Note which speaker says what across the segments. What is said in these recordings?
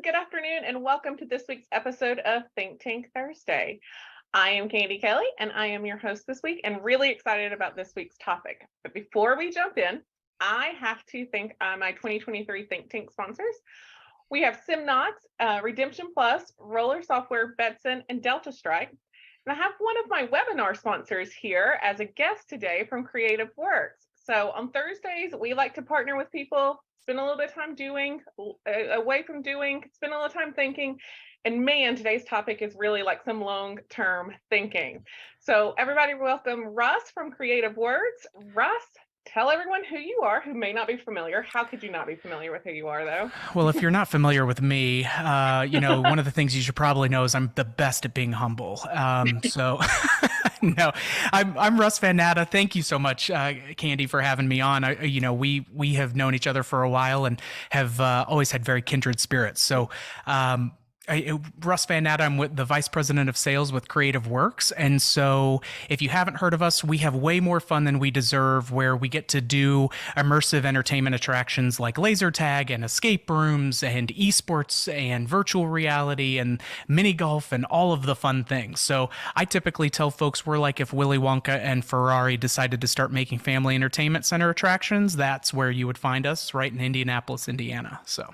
Speaker 1: good afternoon, and welcome to this week's episode of Think Tank Thursday. I am Candy Kelly, and I am your host this week, and really excited about this week's topic. But before we jump in, I have to thank my 2023 Think Tank sponsors. We have SimNots, Redemption Plus, Roller Software, Betson, and Delta Strike. And I have one of my webinar sponsors here as a guest today from Creative Works. So on Thursdays, we like to partner with people, spend a little bit of time doing, away from doing, spend a little time thinking. And man, today's topic is really like some long-term thinking. So everybody welcome Russ from Creative Works. Russ, tell everyone who you are who may not be familiar. How could you not be familiar with who you are, though?
Speaker 2: Well, if you're not familiar with me, one of the things you should probably know is I'm the best at being humble. No, I'm Russ Van Natta. Thank you so much, Candy, for having me on. We have known each other for a while and have always had very kindred spirits. So, Russ Van Natta, I'm with the Vice President of Sales with Creative Works. And so if you haven't heard of us, we have way more fun than we deserve, where we get to do immersive entertainment attractions like laser tag and escape rooms and esports and virtual reality and mini golf and all of the fun things. So I typically tell folks we're like if Willy Wonka and Ferrari decided to start making family entertainment center attractions. That's where you would find us, right in Indianapolis, Indiana. So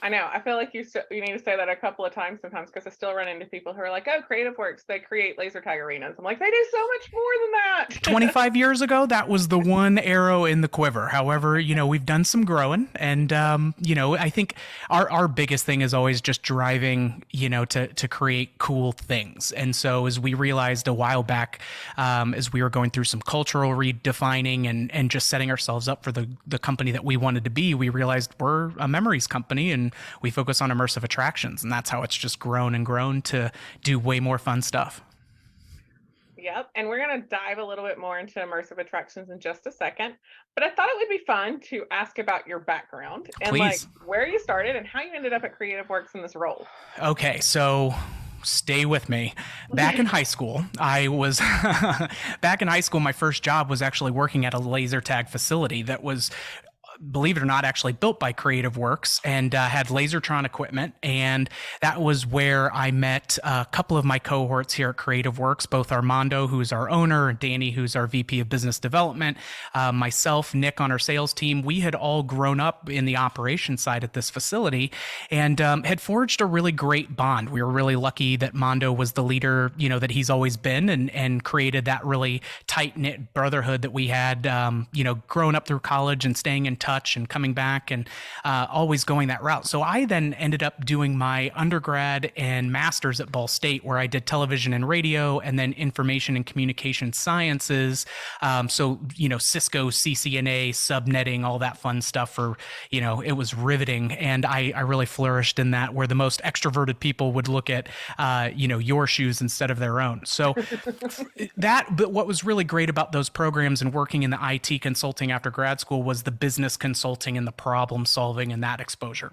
Speaker 1: I know. I feel like you need to say that a couple of times sometimes, because I still run into people who are like, "Oh, Creative Works, they create laser tag arenas." I'm like, they do so much more than that.
Speaker 2: 25 years ago, that was the one arrow in the quiver. However, we've done some growing, and I think our biggest thing is always just driving, to create cool things. And so as we realized a while back, as we were going through some cultural redefining and just setting ourselves up for the company that we wanted to be, we realized we're a memories company and we focus on immersive attractions, and that's how it's just grown and grown to do way more fun stuff.
Speaker 1: Yep. And we're going to dive a little bit more into immersive attractions in just a second. But I thought it would be fun to ask about your background and
Speaker 2: Please.
Speaker 1: like where you started and how you ended up at Creative Works in this role.
Speaker 2: Okay, so stay with me. Back in high school, my first job was actually working at a laser tag facility that was, believe it or not, actually built by Creative Works and had Lasertron equipment. And that was where I met a couple of my cohorts here at Creative Works, both Armando, who's our owner, and Danny, who's our VP of Business Development, myself, Nick on our sales team. We had all grown up in the operations side at this facility and had forged a really great bond. We were really lucky that Mondo was the leader, that he's always been, and created that really tight-knit brotherhood that we had, growing up through college and staying in touch and coming back and always going that route. So I then ended up doing my undergrad and master's at Ball State, where I did television and radio and then information and communication sciences. Cisco, CCNA, subnetting, all that fun stuff it was riveting. And I really flourished in that, where the most extroverted people would look at, your shoes instead of their own. So but what was really great about those programs and working in the IT consulting after grad school was the business consulting and the problem solving and that exposure.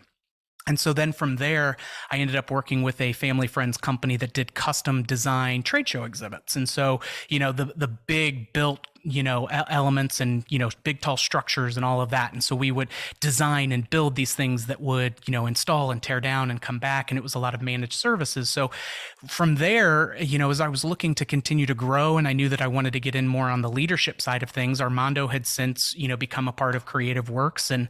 Speaker 2: And so then from there, I ended up working with a family friends company that did custom design trade show exhibits. And so, the big built elements and, big, tall structures and all of that. And so we would design and build these things that would, install and tear down and come back. And it was a lot of managed services. So from there, as I was looking to continue to grow and I knew that I wanted to get in more on the leadership side of things, Armando had since, become a part of Creative Works. And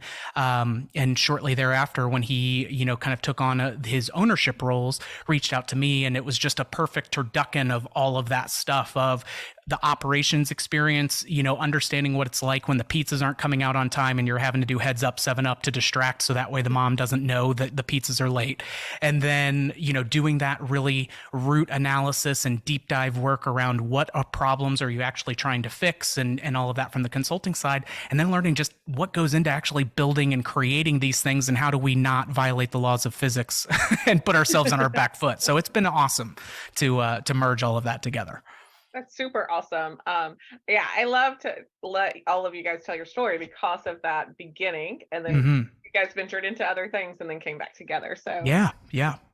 Speaker 2: shortly thereafter, when he, kind of took on his ownership roles, reached out to me, and it was just a perfect turducken of all of that stuff, of the operations experience, understanding what it's like when the pizzas aren't coming out on time and you're having to do heads up, 7-Up to distract so that way the mom doesn't know that the pizzas are late. And then, doing that really root analysis and deep dive work around what problems are you actually trying to fix and all of that from the consulting side. And then learning just what goes into actually building and creating these things and how do we not violate the laws of physics and put ourselves on our back foot. So it's been awesome to merge all of that together.
Speaker 1: That's super awesome. I love to let all of you guys tell your story because of that beginning, and then you guys ventured into other things and then came back together. So
Speaker 2: yeah.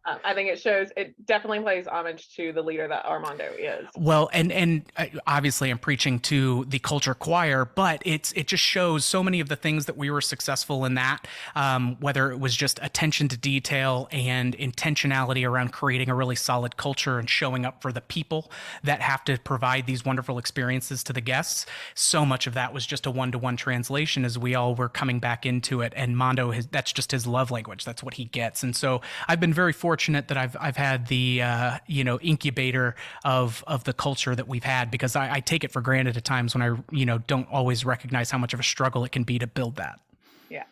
Speaker 1: I think it definitely plays homage to the leader that Armando is.
Speaker 2: Well, and obviously I'm preaching to the culture choir, but it just shows so many of the things that we were successful in that, whether it was just attention to detail and intentionality around creating a really solid culture and showing up for the people that have to provide these wonderful experiences to the guests. So much of that was just a one-to-one translation as we all were coming back into it. And Mondo, that's just his love language. That's what he gets. And so I've been very fortunate that I've had the incubator of the culture that we've had, because I take it for granted at times when I don't always recognize how much of a struggle it can be to build that.
Speaker 1: Yes.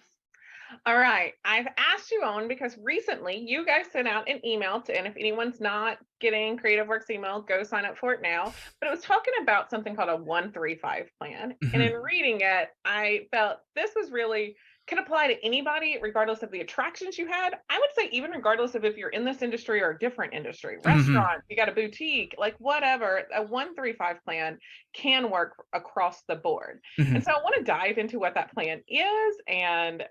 Speaker 1: All right. I've asked you on because recently you guys sent out an email and if anyone's not getting Creative Works email, go sign up for it now. But it was talking about something called a 1-3-5 plan.
Speaker 2: Mm-hmm.
Speaker 1: And in reading it, I felt this was really can apply to anybody, regardless of the attractions you had. I would say even regardless of if you're in this industry or a different industry, restaurant, you got a boutique, like whatever, a 1-3-5 plan can work across the board. And so I want to dive into what that plan is and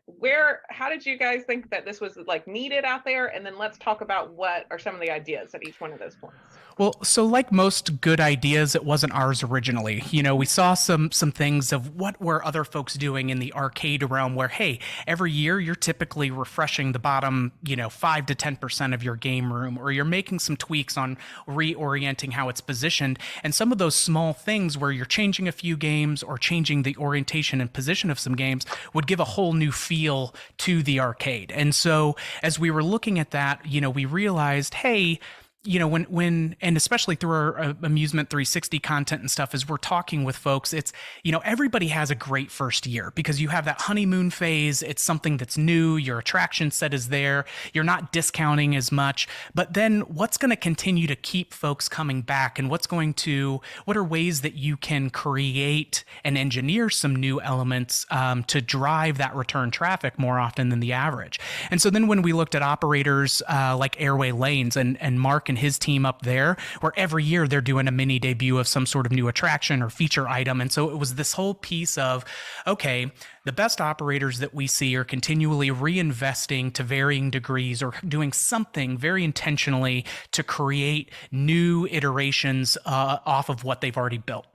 Speaker 1: how did you guys think that this was like needed out there? And then let's talk about what are some of the ideas at each one of those points.
Speaker 2: Well, so like most good ideas, it wasn't ours originally. We saw some things of what were other folks doing in the arcade realm where, hey, every year you're typically refreshing the bottom, 5 to 10% of your game room, or you're making some tweaks on reorienting how it's positioned. And some of those small things where you're changing a few games or changing the orientation and position of some games would give a whole new feel to the arcade. And so as we were looking at that, we realized, hey, when and especially through our Amusement 360 content and stuff, as we're talking with folks, it's, everybody has a great first year because you have that honeymoon phase. It's something that's new. Your attraction set is there. You're not discounting as much. But then what's going to continue to keep folks coming back, and what are ways that you can create and engineer some new elements to drive that return traffic more often than the average? And so then when we looked at operators like Airway Lanes and Mark and his team up there, where every year they're doing a mini debut of some sort of new attraction or feature item. And so it was this whole piece of, okay, the best operators that we see are continually reinvesting to varying degrees or doing something very intentionally to create new iterations off of what they've already built.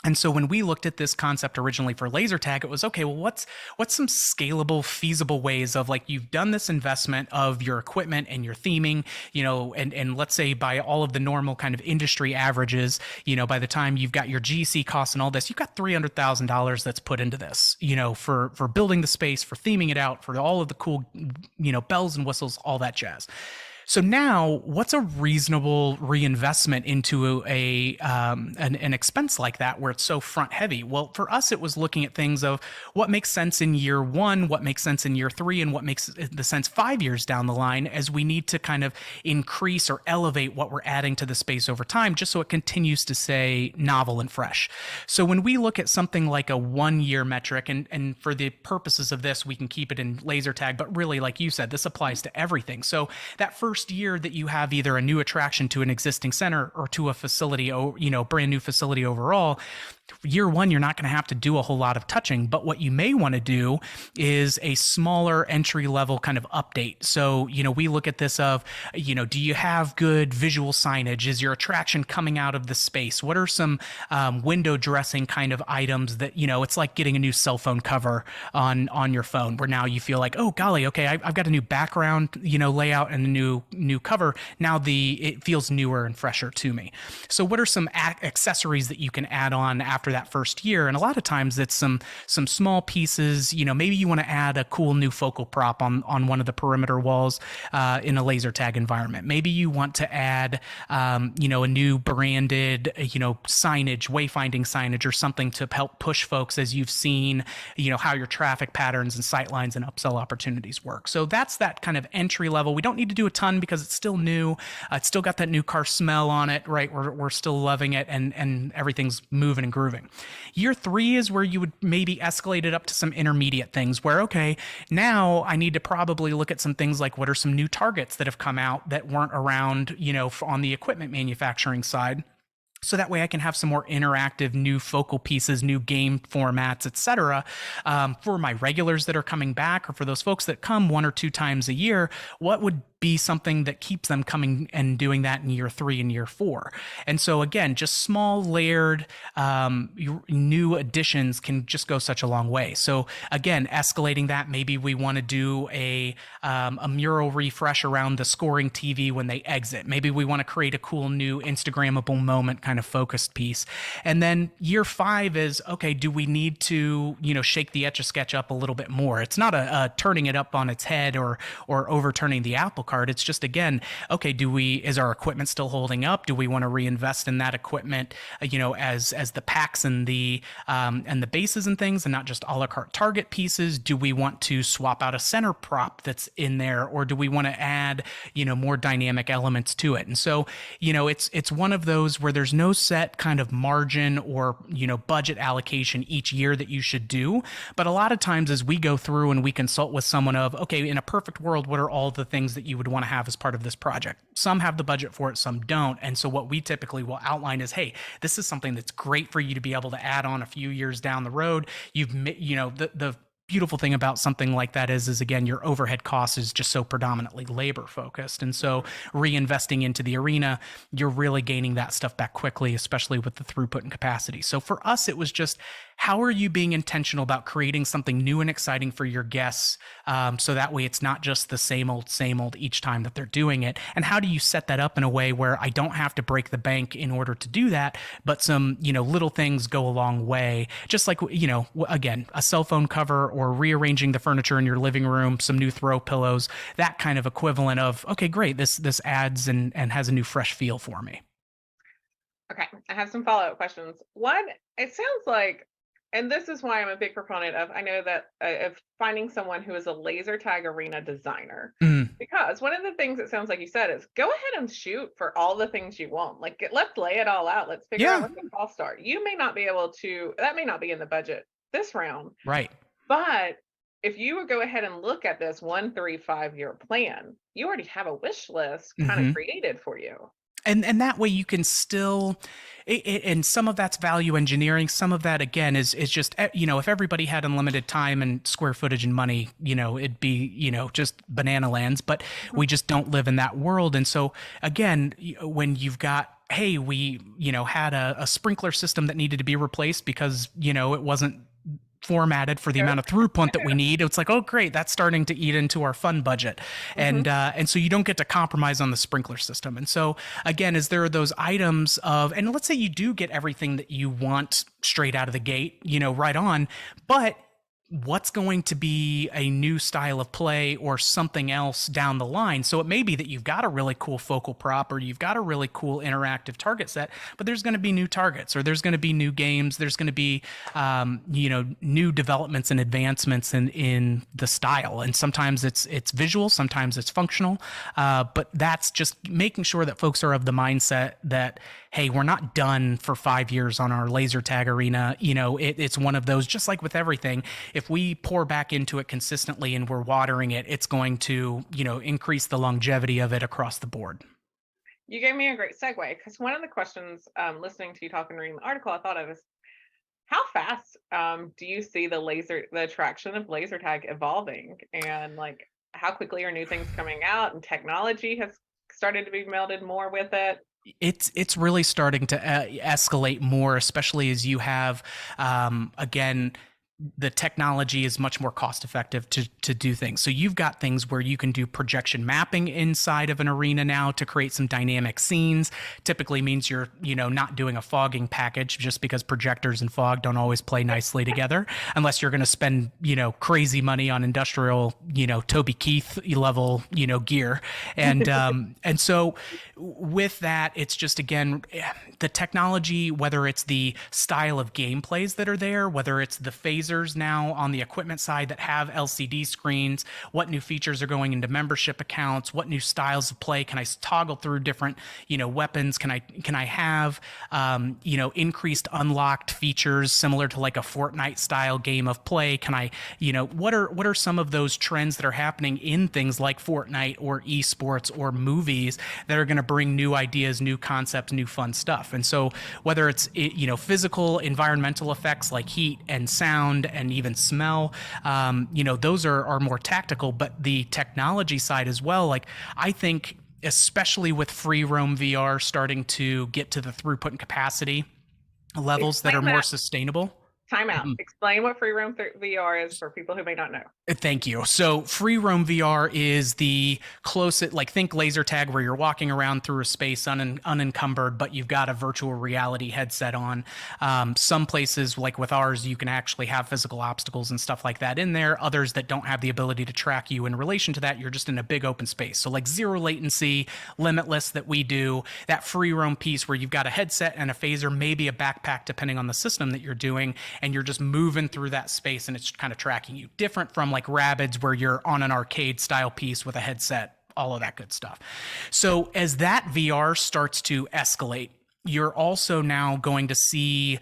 Speaker 2: And so when we looked at this concept originally for laser tag, it was, okay, well, what's some scalable, feasible ways of, like, you've done this investment of your equipment and your theming, and let's say by all of the normal kind of industry averages, by the time you've got your GC costs and all this, you've got $300,000 that's put into this, for building the space, for theming it out, for all of the cool, bells and whistles, all that jazz. So now, what's a reasonable reinvestment into an expense like that where it's so front heavy? Well, for us, it was looking at things of what makes sense in year one, what makes sense in year three, and what makes the sense 5 years down the line, as we need to kind of increase or elevate what we're adding to the space over time, just so it continues to stay novel and fresh. So when we look at something like a 1-year metric, and for the purposes of this, we can keep it in laser tag, but really, like you said, this applies to everything. So that first year that you have either a new attraction to an existing center or to a facility, brand new facility overall, year one, you're not going to have to do a whole lot of touching. But what you may want to do is a smaller entry level kind of update. So, we look at this of, do you have good visual signage? Is your attraction coming out of the space? What are some window dressing kind of items that, it's like getting a new cell phone cover on your phone, where now you feel like, oh, golly, okay, I've got a new background, layout and a new cover. Now it feels newer and fresher to me. So what are some accessories that you can add on after that first year? And a lot of times it's some small pieces. Maybe you want to add a cool new focal prop on one of the perimeter walls in a laser tag environment. Maybe you want to add a new branded signage, wayfinding signage, or something to help push folks as you've seen how your traffic patterns and sightlines and upsell opportunities work. So that's that kind of entry level. We don't need to do a ton because it's still new. It's still got that new car smell on it, right? We're still loving it, and everything's moving and grooving. Year 3 is where you would maybe escalate it up to some intermediate things where, okay, now I need to probably look at some things like what are some new targets that have come out that weren't around, on the equipment manufacturing side. So that way I can have some more interactive new focal pieces, new game formats, etc. For my regulars that are coming back, or for those folks that come 1 or 2 times a year, what would be something that keeps them coming and doing that in year 3 and year 4. And so again, just small layered new additions can just go such a long way. So again, escalating that, maybe we want to do a mural refresh around the scoring TV when they exit. Maybe we want to create a cool new Instagrammable moment kind of focused piece. And then year 5 is, okay, do we need to, shake the Etch-a-Sketch up a little bit more? It's not a turning it up on its head or overturning the apple cart. It's just, again, okay, is our equipment still holding up? Do we want to reinvest in that equipment, as the packs and the bases and things, and not just a la carte target pieces? Do we want to swap out a center prop that's in there, or do we want to add, more dynamic elements to it? And so, it's one of those where there's no set kind of margin or, budget allocation each year that you should do. But a lot of times as we go through and we consult with someone of, okay, in a perfect world, what are all the things that you would want to have as part of this project? Some have the budget for it, some don't. And so what we typically will outline is, hey, this is something that's great for you to be able to add on a few years down the road. The beautiful thing about something like that is again, your overhead cost is just so predominantly labor focused. And so reinvesting into the arena, you're really gaining that stuff back quickly, especially with the throughput and capacity. So for us, it was just, how are you being intentional about creating something new and exciting for your guests? So that way it's not just the same old each time that they're doing it. And how do you set that up in a way where I don't have to break the bank in order to do that, but some, little things go a long way. Just like, again, a cell phone cover or rearranging the furniture in your living room, some new throw pillows, that kind of equivalent of, okay, great, this adds and has a new fresh feel for me.
Speaker 1: Okay, I have some follow-up questions. One, it sounds like, and this is why I'm a big proponent of, I know that of finding someone who is a laser tag arena designer, because one of the things it sounds like you said is go ahead and shoot for all the things you want. Like, let's lay it all out. Let's figure out what the costs are. You may not be able to, that may not be in the budget this round.
Speaker 2: Right.
Speaker 1: But if you would go ahead and look at this 1, 3, 5-year plan, you already have a wish list kind of created for you.
Speaker 2: And that way you can still, and some of that's value engineering. Some of that, again, is just, if everybody had unlimited time and square footage and money, it'd be, just banana lands, but we just don't live in that world. And so again, when you've got, hey, we, had a sprinkler system that needed to be replaced because, it wasn't formatted for the amount of throughput that we need. It's like, oh, great, that's starting to eat into our fund budget. And so you don't get to compromise on the sprinkler system. And so again, is there those items of, and let's say you do get everything that you want straight out of the gate, right on, but what's going to be a new style of play or something else down the line? So it may be that you've got a really cool focal prop or you've got a really cool interactive target set, but there's going to be new targets or there's going to be new games. There's going to be, new developments and advancements in the style. And sometimes it's visual, sometimes it's functional. But that's just making sure that folks are of the mindset that, hey, we're not done for 5 years on our laser tag arena. It's one of those, just like with everything, if we pour back into it consistently and we're watering it, it's going to, increase the longevity of it across the board.
Speaker 1: You gave me a great segue, because one of the questions, listening to you talk and reading the article, I thought of is, how fast do you see the attraction of laser tag evolving? And like, how quickly are new things coming out and technology has started to be melded more with it?
Speaker 2: It's really starting to escalate more, especially as you have, again, the technology is much more cost effective to do things. So you've got things where you can do projection mapping inside of an arena now to create some dynamic scenes. Typically means you're, not doing a fogging package, just because projectors and fog don't always play nicely together unless you're going to spend, crazy money on industrial, Toby Keith level, gear. And so with that, it's just, again, the technology, whether it's the style of gameplays that are there, whether it's the phasers now on the equipment side that have LCD screens, what new features are going into membership accounts, what new styles of play can I toggle through different, weapons? Can I have, increased unlocked features similar to like a Fortnite style game of play? Can I, what are some of those trends that are happening in things like Fortnite or esports or movies that are going to bring new ideas, new concepts, new fun stuff? And so whether it's, physical, environmental effects like heat and sound, sound and even smell. Those are more tactical, but the technology side as well, like I think especially with free roam VR starting to get to the throughput and capacity levels that are more sustainable.
Speaker 1: Time out. Explain what free roam VR is for people who may not know.
Speaker 2: Thank you. So free roam VR is the closest, like think laser tag where you're walking around through a space unencumbered, but you've got a virtual reality headset on. Some places like with ours, you can actually have physical obstacles and stuff like that in there. Others that don't have the ability to track you in relation to that, you're just in a big open space. So like zero latency, limitless that we do, that free roam piece where you've got a headset and a phaser, maybe a backpack, depending on the system that you're doing, and you're just moving through that space and it's kind of tracking you. Different from like Rabbids where you're on an arcade style piece with a headset, all of that good stuff. So as that VR starts to escalate, you're also now going to see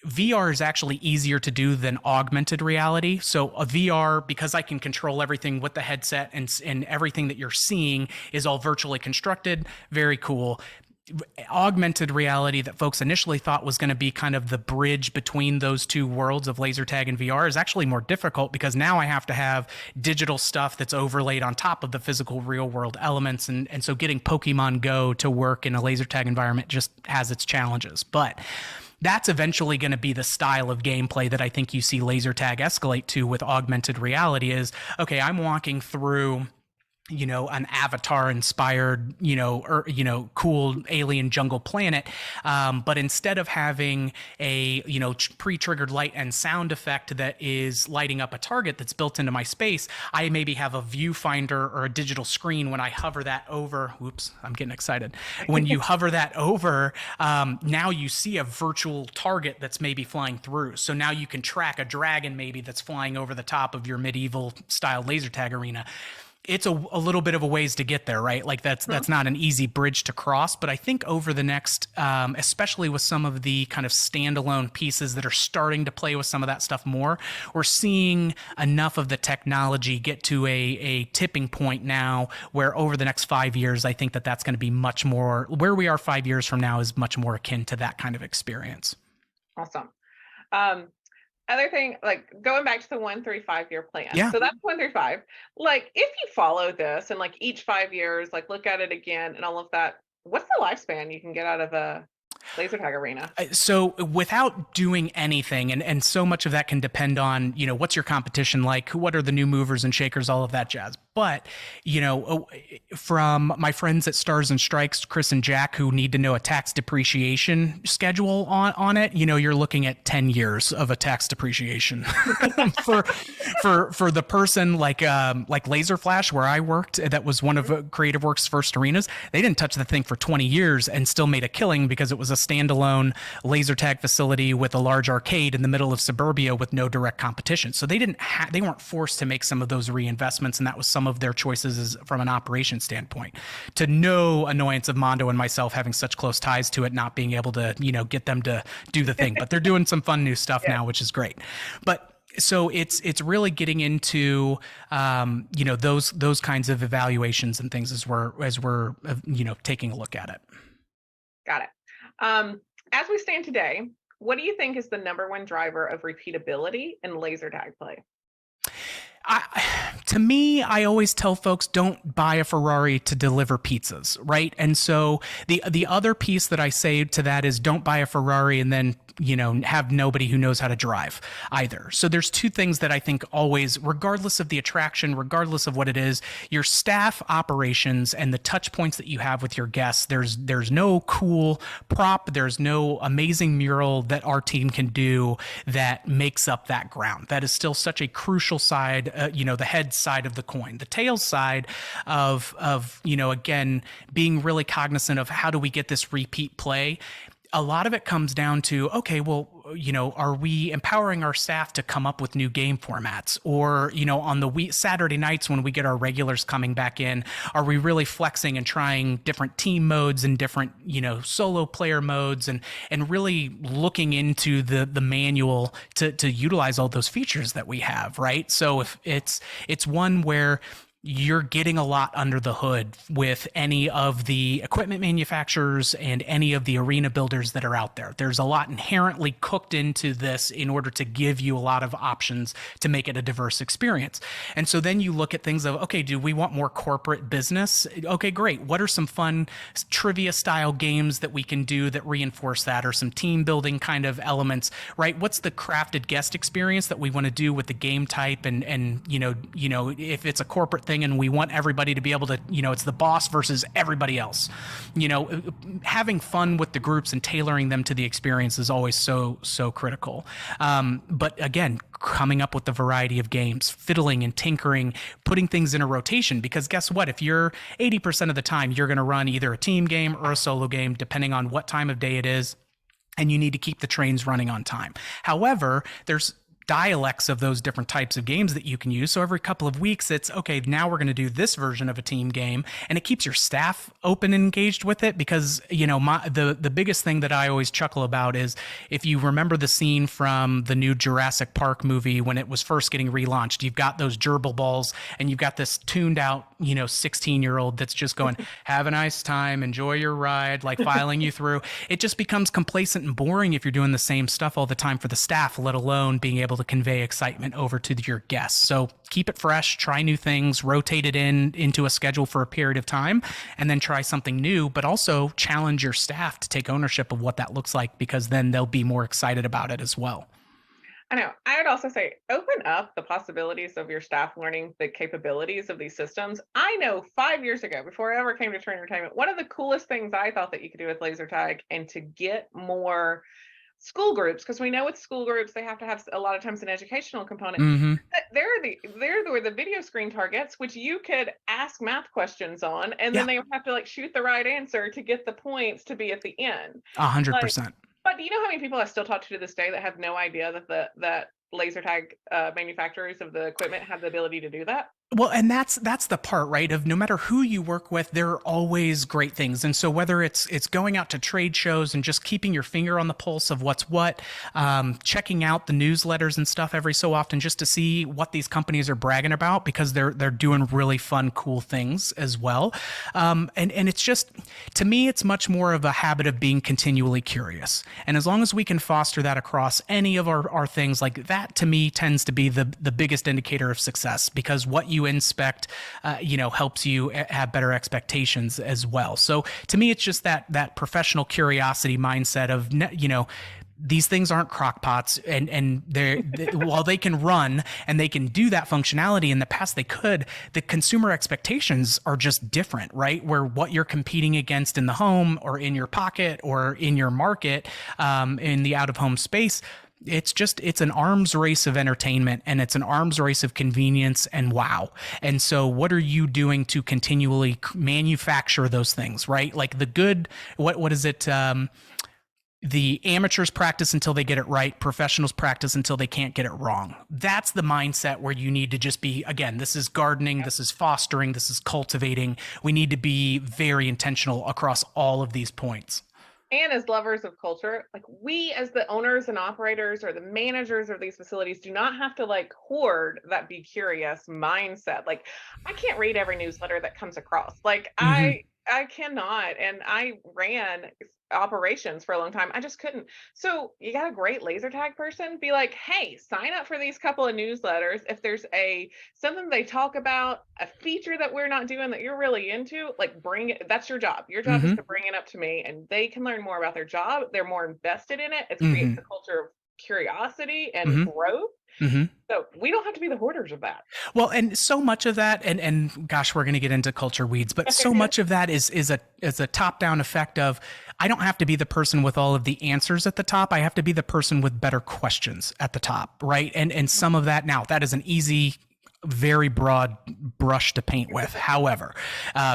Speaker 2: VR is actually easier to do than augmented reality. So a VR, because I can control everything with the headset and everything that you're seeing is all virtually constructed, very cool. Augmented reality that folks initially thought was going to be kind of the bridge between those two worlds of laser tag and VR is actually more difficult because now I have to have digital stuff that's overlaid on top of the physical real world elements. And so getting Pokemon Go to work in a laser tag environment just has its challenges. But that's eventually going to be the style of gameplay that I think you see laser tag escalate to with augmented reality is, okay, I'm walking through an Avatar inspired, cool alien jungle planet. But instead of having a, pre-triggered light and sound effect that is lighting up a target that's built into my space, I maybe have a viewfinder or a digital screen when I hover that over. Whoops, I'm getting excited. When you hover that over, now you see a virtual target that's maybe flying through. So now you can track a dragon maybe that's flying over the top of your medieval style laser tag arena. It's a little bit of a ways to get there, right? Like that's not an easy bridge to cross, but I think over the next, especially with some of the kind of standalone pieces that are starting to play with some of that stuff more, we're seeing enough of the technology get to a tipping point now where over the next 5 years, I think that's going to be much more, where we are 5 years from now is much more akin to that kind of experience.
Speaker 1: Awesome. Other thing, like going back to the 1 3 5 year plan.
Speaker 2: Yeah.
Speaker 1: So that's 1 through 5. Like if you follow this and like each 5 years, like look at it again and all of that, what's the lifespan you can get out of a laser tag arena?
Speaker 2: So without doing anything, and so much of that can depend on, what's your competition like? What are the new movers and shakers, all of that jazz. But, from my friends at Stars and Strikes, Chris and Jack, who need to know a tax depreciation schedule on it, you're looking at 10 years of a tax depreciation for the person like Laser Flash, where I worked, that was one of Creative Works' first arenas. They didn't touch the thing for 20 years and still made a killing because it was a standalone laser tag facility with a large arcade in the middle of suburbia with no direct competition. So they weren't forced to make some of those reinvestments, and that was some of their choices from an operation standpoint. To no annoyance of Mondo and myself having such close ties to it, not being able to, get them to do the thing. But they're doing some fun new stuff now, which is great. But so it's really getting into those kinds of evaluations and things as we're taking a look at it.
Speaker 1: Got it. As we stand today, what do you think is the number one driver of repeatability in laser tag play?
Speaker 2: To me, I always tell folks, don't buy a Ferrari to deliver pizzas, right? And so the other piece that I say to that is don't buy a Ferrari and then have nobody who knows how to drive either. So there's two things that I think always, regardless of the attraction, regardless of what it is, your staff operations and the touch points that you have with your guests, there's no cool prop, there's no amazing mural that our team can do that makes up that ground. That is still such a crucial side, the head side of the coin. The tail side of again, being really cognizant of how do we get this repeat play. A lot of it comes down to, okay, well, are we empowering our staff to come up with new game formats? Or, on the Saturday nights when we get our regulars coming back in, are we really flexing and trying different team modes and different, solo player modes and really looking into the manual to utilize all those features that we have, right? So if it's one where you're getting a lot under the hood with any of the equipment manufacturers and any of the arena builders that are out there. There's a lot inherently cooked into this in order to give you a lot of options to make it a diverse experience. And so then you look at things of, okay, do we want more corporate business? Okay, great. What are some fun trivia style games that we can do that reinforce that, or some team building kind of elements, right? What's the crafted guest experience that we want to do with the game type, and if it's a corporate thing and we want everybody to be able to, it's the boss versus everybody else. Having fun with the groups and tailoring them to the experience is always so critical. But again, coming up with the variety of games, fiddling and tinkering, putting things in a rotation, because guess what? If you're 80% of the time, you're going to run either a team game or a solo game, depending on what time of day it is, and you need to keep the trains running on time. However, there's dialects of those different types of games that you can use. So every couple of weeks, it's okay, now we're going to do this version of a team game, and it keeps your staff open and engaged with it. Because the biggest thing that I always chuckle about is, if you remember the scene from the new Jurassic Park movie when it was first getting relaunched, you've got those gerbil balls and you've got this tuned out 16-year-old that's just going, have a nice time, enjoy your ride, like filing you through. It just becomes complacent and boring if you're doing the same stuff all the time for the staff, let alone being able to convey excitement over to your guests. So keep it fresh, try new things, rotate it into a schedule for a period of time, and then try something new, but also challenge your staff to take ownership of what that looks like, because then they'll be more excited about it as well.
Speaker 1: I know. I would also say, open up the possibilities of your staff learning the capabilities of these systems. I know 5 years ago, before I ever came to Trainertainment, one of the coolest things I thought that you could do with laser tag, and to get more school groups, because we know with school groups they have to have a lot of times an educational component.
Speaker 2: Mm-hmm.
Speaker 1: They're the video screen targets, which you could ask math questions on, and then they would have to like shoot the right answer to get the points to be at the end.
Speaker 2: 100%.
Speaker 1: But do you know how many people I still talk to this day that have no idea that laser tag manufacturers of the equipment have the ability to do that?
Speaker 2: Well, and that's the part, right? Of no matter who you work with, there are always great things. And so whether it's going out to trade shows and just keeping your finger on the pulse of what's what, checking out the newsletters and stuff every so often just to see what these companies are bragging about, because they're doing really fun, cool things as well. And it's just, to me, it's much more of a habit of being continually curious. And as long as we can foster that across any of our things, like that, to me, tends to be the biggest indicator of success, because what you inspect, helps you have better expectations as well. So to me, it's just that professional curiosity mindset of, these things aren't crock pots, and while they can run and they can do that functionality in the past, they could, the consumer expectations are just different, right? Where what you're competing against in the home or in your pocket or in your market, in the out-of-home space, it's an arms race of entertainment, and it's an arms race of convenience and wow. And so what are you doing to continually manufacture those things, right? Like the good, what is it? The amateurs practice until they get it right. Professionals practice until they can't get it wrong. That's the mindset where you need to just be, again, this is gardening, this is fostering, this is cultivating. We need to be very intentional across all of these points.
Speaker 1: And as lovers of culture, like we as the owners and operators or the managers of these facilities do not have to like hoard that be curious mindset. Like I can't read every newsletter that comes across. Like I cannot. And I ran operations for a long time. I just couldn't. So you got a great laser tag person, be like, hey, sign up for these couple of newsletters. If there's something they talk about, a feature that we're not doing that you're really into, like bring it. That's your job. Your job is to bring it up to me, and they can learn more about their job. They're more invested in it. It creates a culture of curiosity and growth. So we don't have to be the hoarders of that.
Speaker 2: Well, and so much of that, and gosh, we're going to get into culture weeds, but so much of that is a top-down effect of, I don't have to be the person with all of the answers at the top. I have to be the person with better questions at the top, right? And some of that, now that is an easy, very broad brush to paint with. However,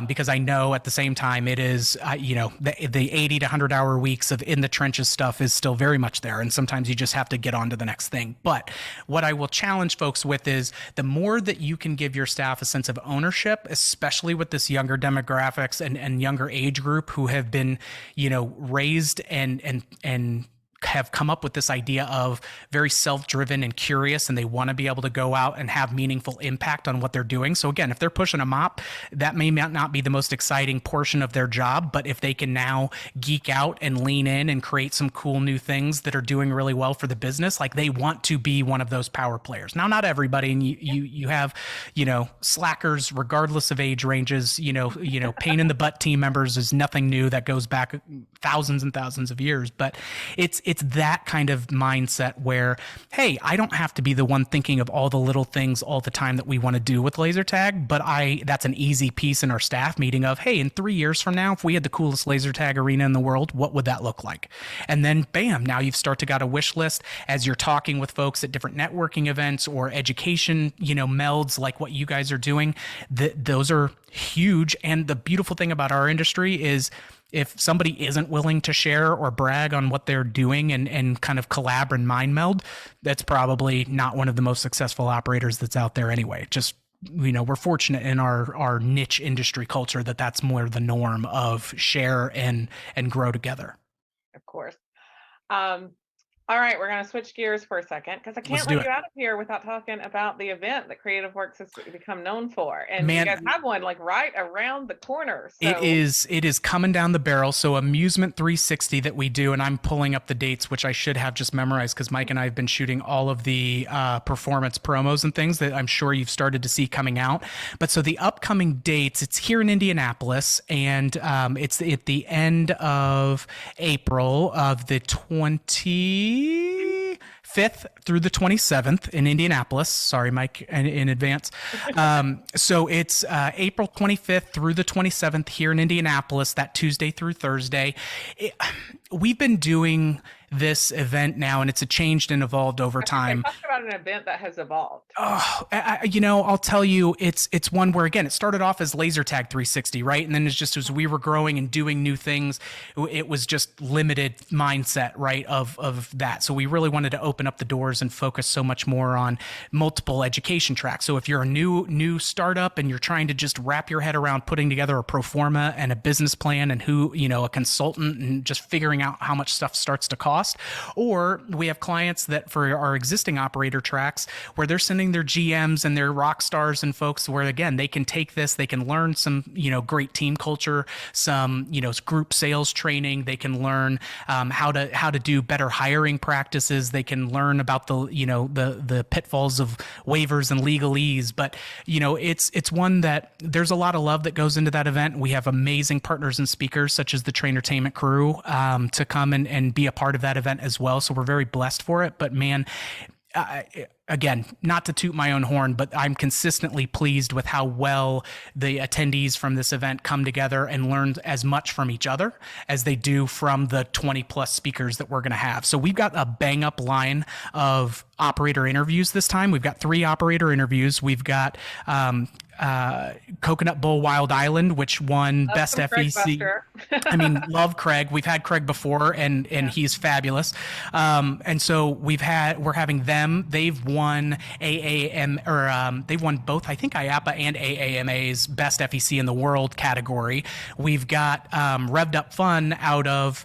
Speaker 2: because I know at the same time it is, the 80 to 100 hour weeks of in the trenches stuff is still very much there. And sometimes you just have to get on to the next thing. But what I will challenge folks with is the more that you can give your staff a sense of ownership, especially with this younger demographics and younger age group who have been, raised and have come up with this idea of very self-driven and curious, and they want to be able to go out and have meaningful impact on what they're doing. So again, if they're pushing a mop, that may not be the most exciting portion of their job, but if they can now geek out and lean in and create some cool new things that are doing really well for the business, like they want to be one of those power players. Now, not everybody, and you have, slackers regardless of age ranges, pain in the butt team members is nothing new. That goes back thousands and thousands of years, but it's that kind of mindset where, hey, I don't have to be the one thinking of all the little things all the time that we want to do with laser tag, but that's an easy piece in our staff meeting of, hey, in 3 years from now, if we had the coolest laser tag arena in the world, what would that look like? And then bam, now you've started to got a wish list as you're talking with folks at different networking events or education, melds like what you guys are doing. Those are huge. And the beautiful thing about our industry is, if somebody isn't willing to share or brag on what they're doing and kind of collab and mind meld, that's probably not one of the most successful operators that's out there anyway. Just, we're fortunate in our niche industry culture that's more the norm of share and grow together.
Speaker 1: Of course. All right, we're going to switch gears for a second because I can't let you out of here without talking about the event that Creative Works has become known for. And you guys have one like right around the corner. So.
Speaker 2: It is coming down the barrel. So Amusement 360 that we do, and I'm pulling up the dates, which I should have just memorized because Mike and I have been shooting all of the performance promos and things that I'm sure you've started to see coming out. But so the upcoming dates, it's here in Indianapolis, and it's at the end of April of the 25th through the 27th in Indianapolis. Sorry, Mike, in advance. So it's April 25th through the 27th here in Indianapolis, that Tuesday through Thursday. We've been doing this event now, and it's changed and evolved over time.
Speaker 1: Talk about an event that has evolved.
Speaker 2: Oh, I'll tell you, it's one where, again, it started off as Laser Tag 360, right? And then it's just as we were growing and doing new things, it was just limited mindset, right, of that. So we really wanted to open up the doors and focus so much more on multiple education tracks. So if you're a new startup and you're trying to just wrap your head around putting together a pro forma and a business plan and a consultant and just figuring out how much stuff starts to cost, or we have clients that for our existing operator tracks where they're sending their GMs and their rock stars and folks where, again, they can take this, they can learn some, great team culture, some, group sales training. They can learn how to do better hiring practices. They can learn about the pitfalls of waivers and legalese. But, it's one that there's a lot of love that goes into that event. We have amazing partners and speakers such as the Trainertainment crew to come and be a part of that event as well. So we're very blessed for it. But man, again, not to toot my own horn, but I'm consistently pleased with how well the attendees from this event come together and learn as much from each other as they do from the 20 plus speakers that we're going to have. So we've got a bang up line of operator interviews this time. We've got 3 operator interviews. We've got Coconut Bowl Wild Island, which won Best FEC. I mean, love Craig. We've had Craig before, and he's fabulous. And so we're having them. They've won they've won both, I think, IAPA and AAMA's Best FEC in the World category. We've got Revved Up Fun out of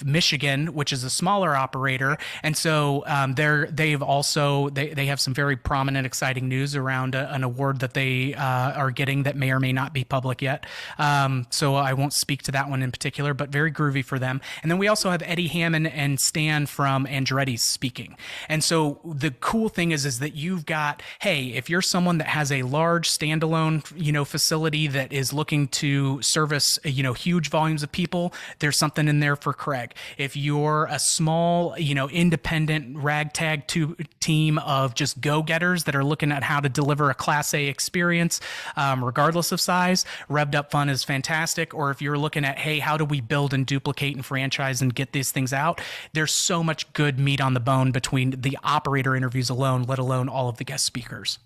Speaker 2: Michigan, which is a smaller operator. And so they have some very prominent, exciting news around an award that they are getting that may or may not be public yet. So I won't speak to that one in particular, but very groovy for them. And then we also have Eddie Hammond and Stan from Andretti's speaking. And so the cool thing is that you've got, hey, if you're someone that has a large standalone, facility that is looking to service, huge volumes of people, there's something in there for Craig. If you're a small, independent ragtag team of just go-getters that are looking at how to deliver a Class A experience, regardless of size, Revved Up Fun is fantastic. Or if you're looking at, hey, how do we build and duplicate and franchise and get these things out? There's so much good meat on the bone between the operator interviews alone, let alone all of the guest speakers.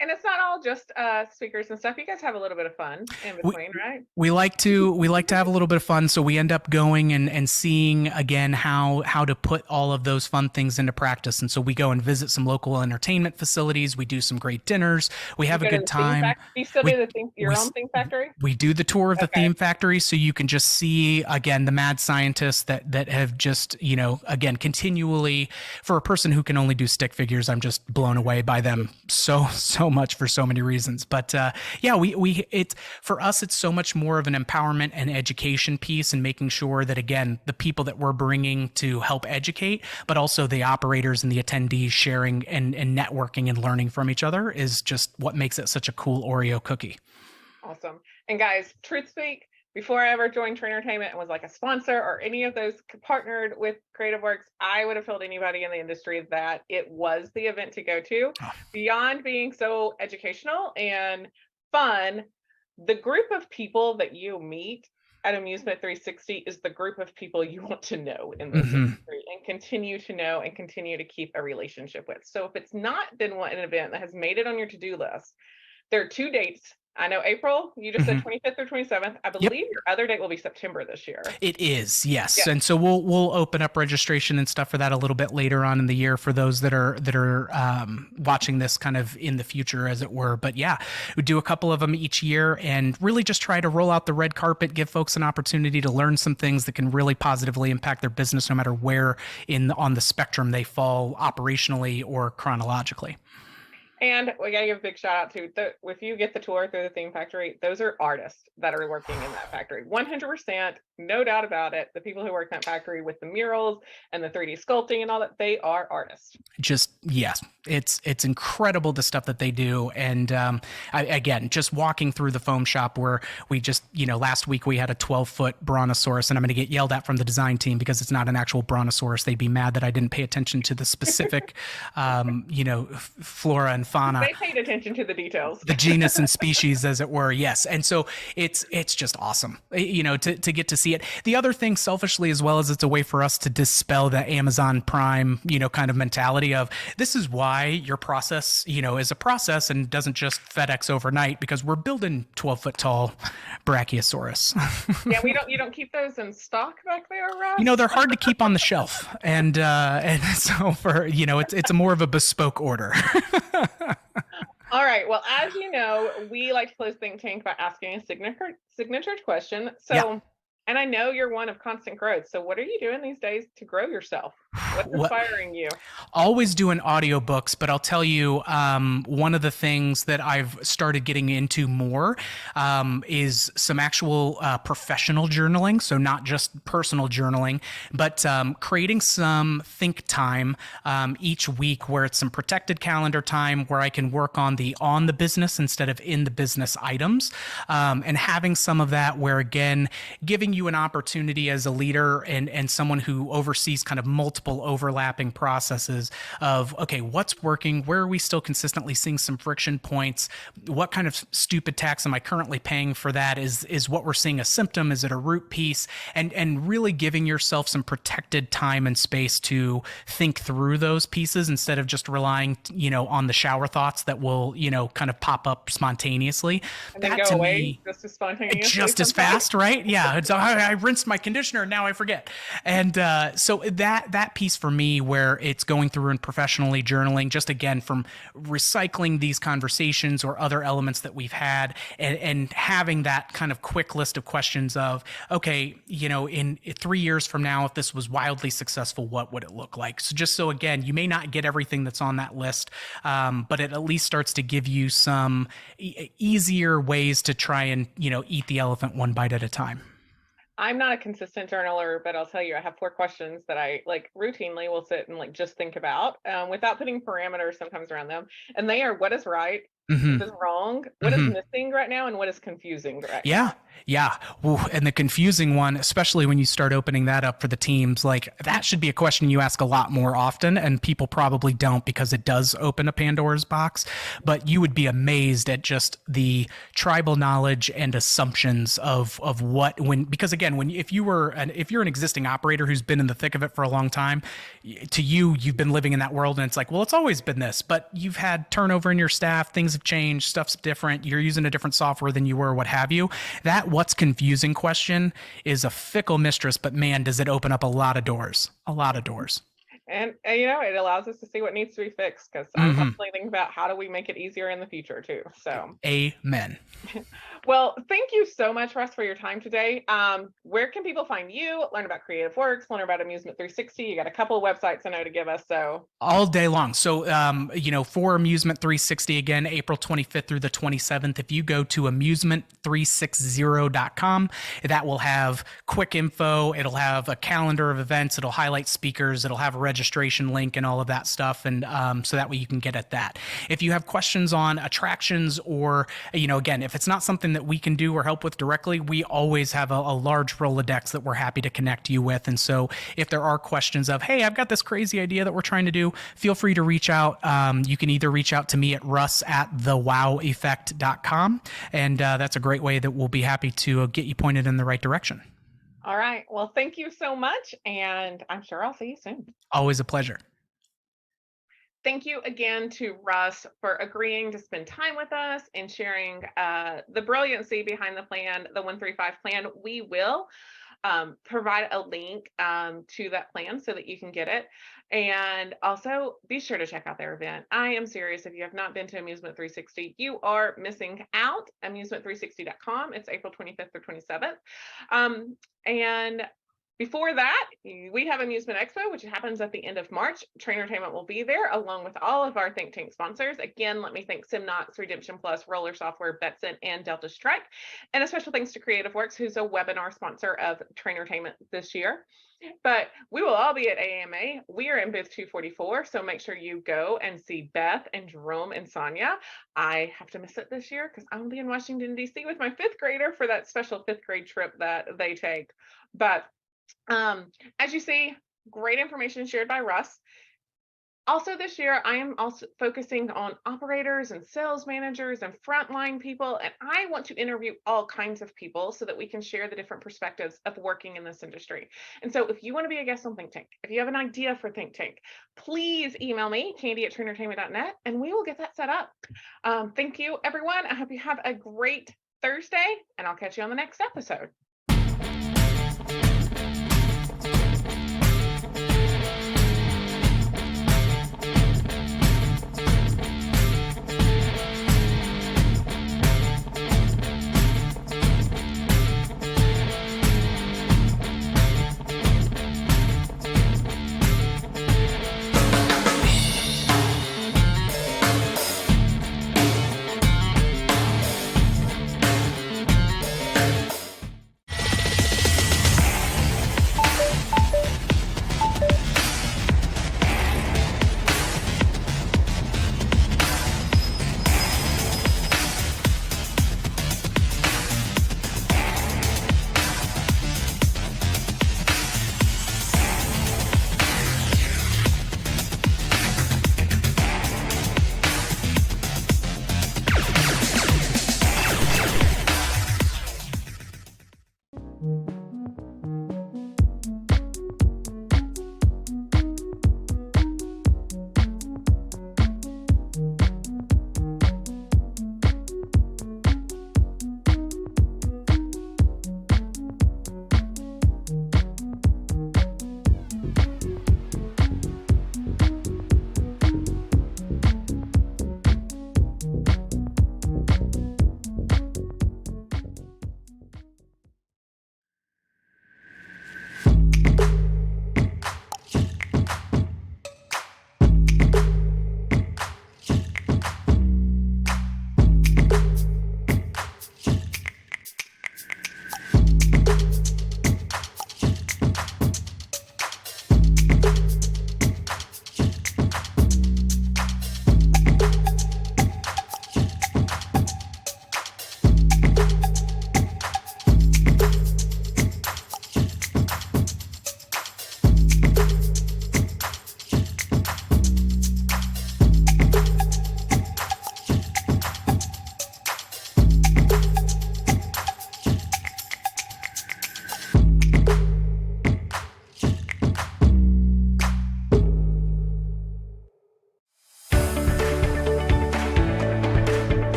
Speaker 1: And it's not all just speakers and stuff. You guys have a little bit of fun in between, right?
Speaker 2: We like to have a little bit of fun, so we end up going and seeing again how to put all of those fun things into practice. And so we go and visit some local entertainment facilities. We do some great dinners. We have a good time.
Speaker 1: Do you still do your own theme factory?
Speaker 2: We do the tour of the theme factory, so you can just see again the mad scientists that have just again continually, for a person who can only do stick figures, I'm just blown away by them so much for so many reasons. But it's for us, it's so much more of an empowerment and education piece, and making sure that again the people that we're bringing to help educate, but also the operators and the attendees sharing and networking and learning from each other is just what makes it such a cool Oreo cookie.
Speaker 1: Awesome. And guys, truth speak, before I ever joined Trainertainment and was like a sponsor or any of those partnered with Creative Works, I would have told anybody in the industry that it was the event to go to. Beyond being so educational and fun, the group of people that you meet at Amusement 360 is the group of people you want to know in this industry and continue to know and continue to keep a relationship with. So if it's not been an event that has made it on your to-do list, there are 2 dates. I know April, you just said 25th or 27th. I believe your other date will be September this year.
Speaker 2: It is, yes. And so we'll open up registration and stuff for that a little bit later on in the year for those that are watching this kind of in the future, as it were. But yeah, we do a couple of them each year and really just try to roll out the red carpet, give folks an opportunity to learn some things that can really positively impact their business, no matter where on the spectrum they fall operationally or chronologically.
Speaker 1: And we got to give a big shout out to if you get the tour through the theme factory, those are artists that are working in that factory. 100%, no doubt about it. The people who work in that factory with the murals and the 3D sculpting and all that, they are artists.
Speaker 2: Just, yes, it's incredible the stuff that they do. And again, just walking through the foam shop where we just, last week we had a 12-foot brontosaurus, and I'm going to get yelled at from the design team because it's not an actual brontosaurus. They'd be mad that I didn't pay attention to the specific, flora and fauna.
Speaker 1: They paid attention to the details.
Speaker 2: The genus and species, as it were. Yes. And so it's just awesome, to get to see it. The other thing, selfishly, as well, as it's a way for us to dispel the Amazon Prime, kind of mentality of this is why your process, is a process and doesn't just FedEx overnight, because we're building 12-foot tall Brachiosaurus.
Speaker 1: Yeah, you don't keep those in stock back there, Russ?
Speaker 2: They're hard to keep on the shelf. And so for, it's a more of a bespoke order.
Speaker 1: All right. Well, as you know, we like to close Think Tank by asking a signature question. So, and I know you're one of constant growth. So what are you doing these days to grow yourself? What's inspiring you?
Speaker 2: Always doing audiobooks, but I'll tell you, one of the things that I've started getting into more is some actual professional journaling. So not just personal journaling, but creating some think time each week where it's some protected calendar time where I can work on the business instead of in the business items, and having some of that where, again, giving you an opportunity as a leader and someone who oversees kind of multiple overlapping processes of, okay, what's working? Where are we still consistently seeing some friction points? What kind of stupid tax am I currently paying for that? Is what we're seeing a symptom? Is it a root piece? And really giving yourself some protected time and space to think through those pieces instead of just relying, on the shower thoughts that will, kind of pop up spontaneously.
Speaker 1: And then go away just as spontaneously.
Speaker 2: Just as fast, right? Yeah. It's, I rinsed my conditioner, now I forget. And so that piece for me, where it's going through and professionally journaling, just again from recycling these conversations or other elements that we've had, and having that kind of quick list of questions of, okay, in 3 years from now, if this was wildly successful, what would it look like? So just so, again, you may not get everything that's on that list, but it at least starts to give you some easier ways to try and, eat the elephant one bite at a time.
Speaker 1: I'm not a consistent journaler, but I'll tell you, I have 4 questions that I routinely will sit and just think about without putting parameters sometimes around them. And they are, what is right? What is wrong? What is missing right now? And what is confusing right now?
Speaker 2: Yeah. Ooh, and the confusing one, especially when you start opening that up for the teams, that should be a question you ask a lot more often. And people probably don't, because it does open a Pandora's box. But you would be amazed at just the tribal knowledge and assumptions of because again, if you're an existing operator who's been in the thick of it for a long time, you've been living in that world, and it's like, well, it's always been this, but you've had turnover in your staff, things have have changed, stuff's different, you're using a different software than you were, what have you. That what's confusing question is a fickle mistress, but man, does it open up a lot of doors. A lot of doors.
Speaker 1: And it allows us to see what needs to be fixed, because I'm constantly thinking about how do we make it easier in the future too. So
Speaker 2: amen.
Speaker 1: Well, thank you so much, Russ, for your time today. Where can people find you, learn about Creative Works, learn about Amusement 360? You got a couple of websites I know to give us. So
Speaker 2: all day long. So, for Amusement 360, again, April 25th through the 27th, if you go to amusement360.com, that will have quick info. It'll have a calendar of events. It'll highlight speakers. It'll have a registration link and all of that stuff. And so that way you can get at that. If you have questions on attractions or, again, if it's not something that we can do or help with directly, we always have a large Rolodex that we're happy to connect you with. And so if there are questions of, hey, I've got this crazy idea that we're trying to do, feel free to reach out. You can either reach out to me at russ@thewoweffect.com. And that's a great way that we'll be happy to get you pointed in the right direction.
Speaker 1: All right. Well, thank you so much. And I'm sure I'll see you soon.
Speaker 2: Always a pleasure.
Speaker 1: Thank you again to Russ for agreeing to spend time with us and sharing the brilliancy behind the plan, the 135 plan. We will provide a link to that plan so that you can get it. And also be sure to check out their event. I am serious. If you have not been to Amusement 360, you are missing out. Amusement360.com. It's April 25th through 27th. And before that, we have Amusement Expo, which happens at the end of March. Trainertainment will be there along with all of our Think Tank sponsors. Again, let me thank Simnox, Redemption Plus, Roller Software, Betson, and Delta Strike. And a special thanks to Creative Works, who's a webinar sponsor of Trainertainment this year. But we will all be at AMA. We are in booth 244, so make sure you go and see Beth and Jerome and Sonia. I have to miss it this year because I'm going to be in Washington, D.C. with my 5th grader for that special 5th grade trip that they take. But as you see, great information shared by Russ. Also this year, I am also focusing on operators and sales managers and frontline people, and I want to interview all kinds of people so that we can share the different perspectives of working in this industry. And so if you want to be a guest on Think Tank, if you have an idea for Think Tank, please email me, candy@trainertainment.net, and we will get that set up. Thank you, everyone. I hope you have a great Thursday, and I'll catch you on the next episode.